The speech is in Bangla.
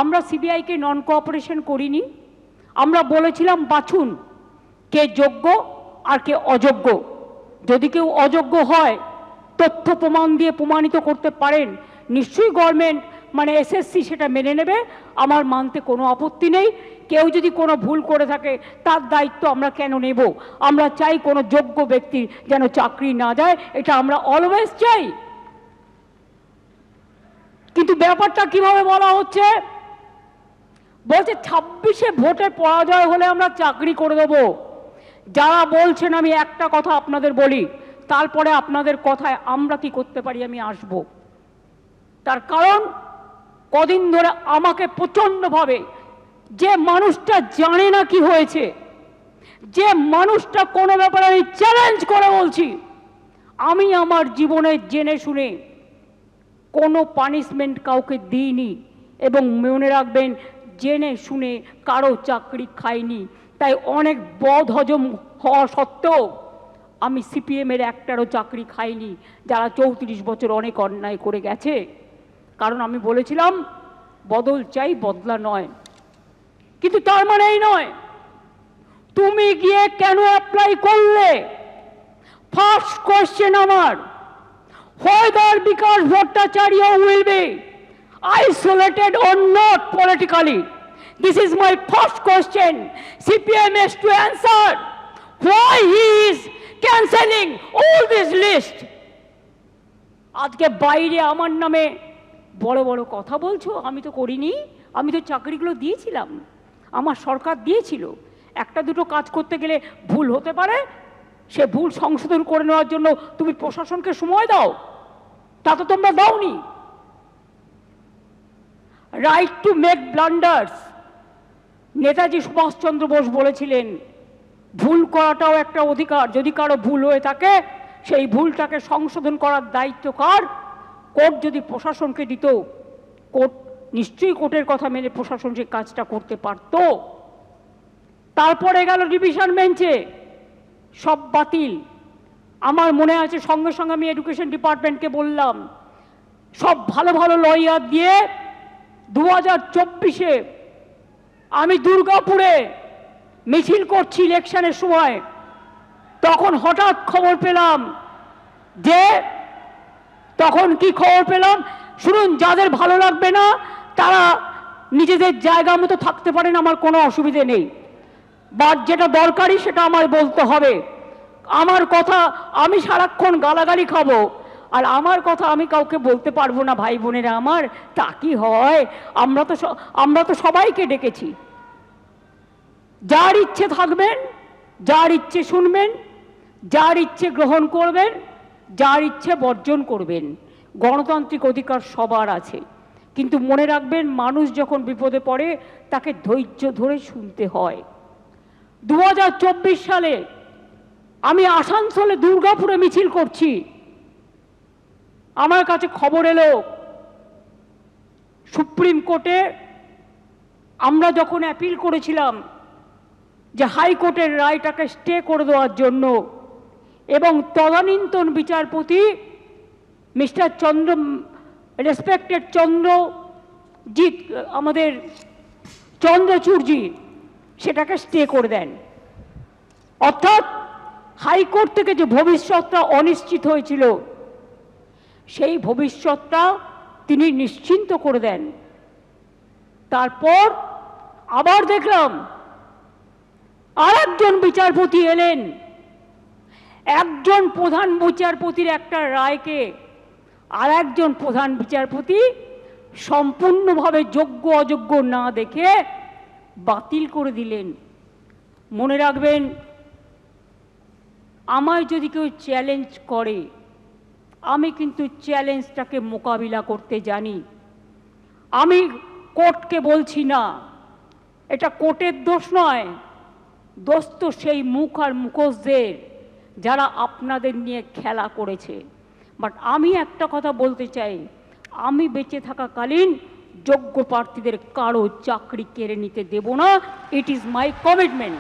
আমরা সিবিআইকে নন কোঅপারেশন করিনি। আমরা বলেছিলাম বাছুন কে যোগ্য আর কে অযোগ্য। যদি কেউ অযোগ্য হয়, তথ্য প্রমাণ দিয়ে প্রমাণিত করতে পারেন, নিশ্চয়ই গভর্নমেন্ট মানে এসএসসি সেটা মেনে নেবে। আমার মানতে কোনো আপত্তি নেই। কেউ যদি কোনো ভুল করে থাকে তার দায়িত্ব আমরা কেন নেব? আমরা চাই কোনো যোগ্য ব্যক্তির যেন চাকরি না যায়, এটা আমরা অলওয়েজ চাই। কিন্তু ব্যাপারটা কিভাবে বলা হচ্ছে, বলছে 26-এ ভোটে পরাজয় হলে আমরা চাকরি করে দেব। যারা বলছেন, আমি একটা কথা আপনাদের বলি, তারপরে আপনাদের কথায় আমরা কি করতে পারি আমি আসব। তার কারণ কদিন ধরে আমাকে প্রচণ্ডভাবে, যে মানুষটা জানে না কি হয়েছে, যে মানুষটা কোনো ব্যাপারে আমি চ্যালেঞ্জ করে বলছি, আমি আমার জীবনে জেনে শুনে কোনো পানিশমেন্ট কাউকে দিইনি এবং মনে রাখবেন জেনে শুনে কারো চাকরি খাইনি। তাই অনেক বদ হজম হওয়া সত্ত্বেও আমি সিপিএমের একটারও চাকরি খাইনি, যারা 34 বছর অনেক অন্যায় করে গেছে। কারণ আমি বলেছিলাম বদল চাই, বদলা নয়। কিন্তু তার মানে এই নয় তুমি গিয়ে কেন অ্যাপ্লাই করলে। ফার্স্ট কোয়েশ্চেন আমার, whether Vikas Bhattacharya will be isolated or not politically. This is my first question. CPM has to answer why he is cancelling all this list. আজকে বাইরে আমার নামে বড় বড় কথা বলছো, আমি তো করিনি। আমি তো চাকরিগুলো দিয়েছিলাম, আমার সরকার দিয়েছিল। একটা দুটো কাজ করতে গেলে ভুল হতে পারে, সে ভুল সংশোধন করে নেওয়ার জন্য তুমি প্রশাসনকে সময় দাও, তা তো তোমরা দাওনি। Right to make blunders, Netaji Subhas Chandra Bose বলেছিলেন ভুল করাটাও একটা অধিকার। যদি কারো ভুল হয়ে থাকে সেই ভুলটাকে সংশোধন করার দায়িত্ব কার? কোর্ট যদি প্রশাসনকে দিত, কোর্ট নিশ্চয়ই কোর্টের কথা মেনে প্রশাসন সেই কাজটা করতে পারত। তারপরে গেল ডিভিশন বেঞ্চে, সব বাতিল। আমার মনে আছে সঙ্গে সঙ্গে আমি এডুকেশন ডিপার্টমেন্টকে বললাম, সব ভালো ভালো লয়ার দিয়ে 2024-এ আমি দুর্গাপুরে মিছিল করছি ইলেকশনের সময়। তখন হঠাৎ খবর পেলাম যে, তখন কি খবর পেলাম শুনুন, যাদের ভালো লাগবে না তারা নিজেদের জায়গা মতো থাকতে পারেন, আমার কোনো অসুবিধে নেই। বাট যেটা দরকারি সেটা আমার বলতে হবে। আমার কথা আমি সারাক্ষণ গালাগালি খাবো, আর আমার কথা আমি কাউকে বলতে পারবো না। ভাই বোনেরা আমার, তা কি হয়? আমরা তো সবাইকে ডেকেছি। যার ইচ্ছে থাকবেন, যার ইচ্ছে শুনবেন, যার ইচ্ছে গ্রহণ করবেন, যার ইচ্ছে বর্জন করবেন। গণতান্ত্রিক অধিকার সবার আছে। কিন্তু মনে রাখবেন, মানুষ যখন বিপদে পড়ে তাকে ধৈর্য ধরে শুনতে হয়। 2024 সালে আমি আসানসোলে দুর্গাপুরে মিছিল করছি। আমার কাছে খবর এলো সুপ্রিম কোর্টে আমরা যখন অ্যাপিল করেছিলাম যে হাইকোর্টের রায়টাকে স্টে করে দেওয়ার জন্য, এবং তদানীন্তন বিচারপতি মিস্টার রেসপেক্টেড চন্দ্রজিৎ, আমাদের চন্দ্রচূড়জি, সেটাকে স্টে করে দেন। অর্থাৎ হাইকোর্ট থেকে যে ভবিষ্যৎটা অনিশ্চিত হয়েছিল, সেই ভবিষ্যৎটা তিনি নিশ্চিন্ত করে দেন। তারপর আবার দেখলাম আরেকজন বিচারপতি এলেন। একজন প্রধান বিচারপতির একটা রায়কে আর একজন প্রধান বিচারপতি সম্পূর্ণভাবে যোগ্য অযোগ্য না দেখে বাতিল করে দিলেন। মনে রাখবেন, আমায় যদি কেউ চ্যালেঞ্জ করে, আমি কিন্তু চ্যালেঞ্জটাকে মোকাবিলা করতে জানি। আমি কোর্টকে বলছি না, এটা কোর্টের দোষ নয়, দোষ তো সেই মুখ আর মুখোশদের যারা আপনাদের নিয়ে খেলা করেছে। বাট আমি একটা কথা বলতে চাই, আমি বেঁচে থাকাকালীন যোগ্য প্রার্থীদের কারো চাকরি কেড়ে নিতে দেব না। It is my commitment.